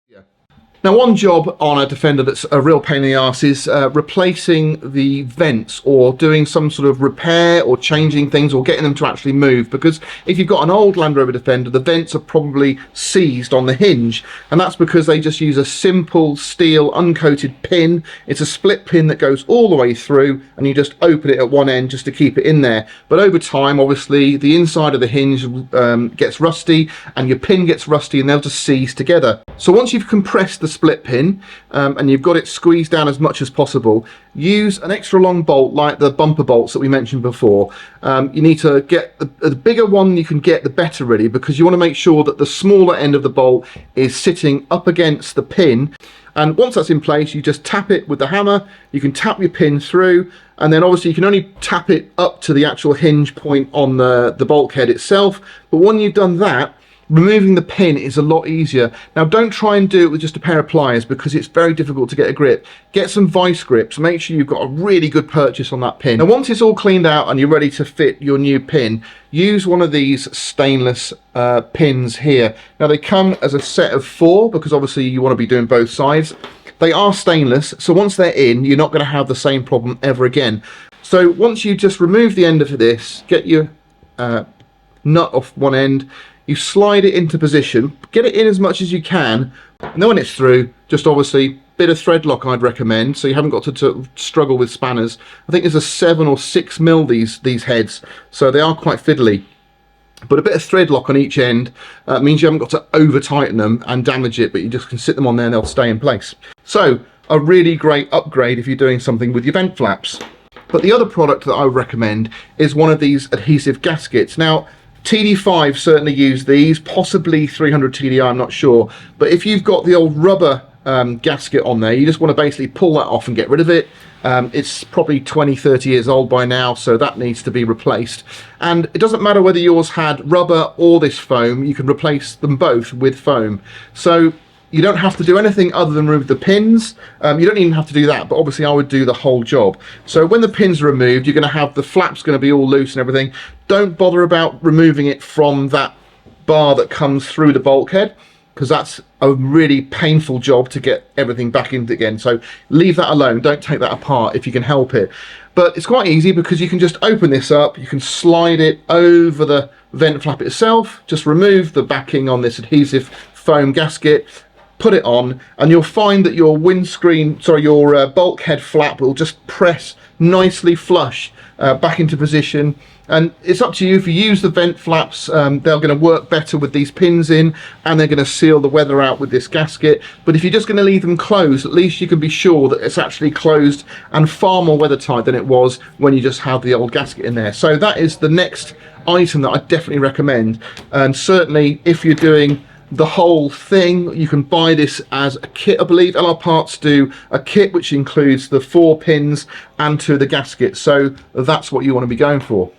Yeah. Now, one job on a Defender that's a real pain in the arse is replacing the vents, or doing some sort of repair or changing things or getting them to actually move, because if you've got an old Land Rover Defender, the vents are probably seized on the hinge, and that's because they just use a simple steel uncoated pin. It's a split pin that goes all the way through, and you just open it at one end just to keep it in there. But over time, obviously, the inside of the hinge gets rusty and your pin gets rusty, and they'll just seize together. So once you've compressed the split pin and you've got it squeezed down as much as possible, use an extra long bolt like the bumper bolts that we mentioned before. You need to get the bigger one you can get, the better really, because you want to make sure that the smaller end of the bolt is sitting up against the pin. And once that's in place, you just tap it with the hammer. You can tap your pin through, and then obviously you can only tap it up to the actual hinge point on the bulkhead itself. But when you've done that, removing the pin is a lot easier. Now, don't try and do it with just a pair of pliers, because it's very difficult to get a grip. Get some vice grips. Make sure you've got a really good purchase on that pin. Now, once it's all cleaned out and you're ready to fit your new pin, use one of these stainless pins here. Now, they come as a set of 4, because obviously you want to be doing both sides. They are stainless, so once they're in, you're not going to have the same problem ever again. So once you just remove the end of this, get your nut off one end, you slide it into position, get it in as much as you can, and then when it's through, just obviously bit of thread lock I'd recommend, so you haven't got to struggle with spanners. I think there's a 7 or 6 mil these heads, so they are quite fiddly. But a bit of thread lock on each end means you haven't got to over tighten them and damage it, but you just can sit them on there and they'll stay in place. So a really great upgrade if you're doing something with your vent flaps. But the other product that I would recommend is one of these adhesive gaskets. Now, TD5 certainly use these, possibly 300 TDI, I'm not sure. But if you've got the old rubber gasket on there, you just want to basically pull that off and get rid of it. It's probably 20-30 years old by now, so that needs to be replaced. And it doesn't matter whether yours had rubber or this foam, you can replace them both with foam. So you don't have to do anything other than remove the pins. You don't even have to do that, but obviously I would do the whole job. So when the pins are removed, you're going to have the flaps going to be all loose and everything. Don't bother about removing it from that bar that comes through the bulkhead, because that's a really painful job to get everything back in again. So leave that alone. Don't take that apart if you can help it. But it's quite easy, because you can just open this up, you can slide it over the vent flap itself, just remove the backing on this adhesive foam gasket, put it on, and you'll find that your your bulkhead flap will just press nicely flush back into position. And it's up to you. If you use the vent flaps, they're going to work better with these pins in, and they're going to seal the weather out with this gasket. But if you're just going to leave them closed, at least you can be sure that it's actually closed and far more weather tight than it was when you just had the old gasket in there. So that is the next item that I definitely recommend. And certainly if you're doing the whole thing, you can buy this as a kit. I believe LR Parts do a kit which includes the 4 pins and 2 of the gaskets, so that's what you want to be going for.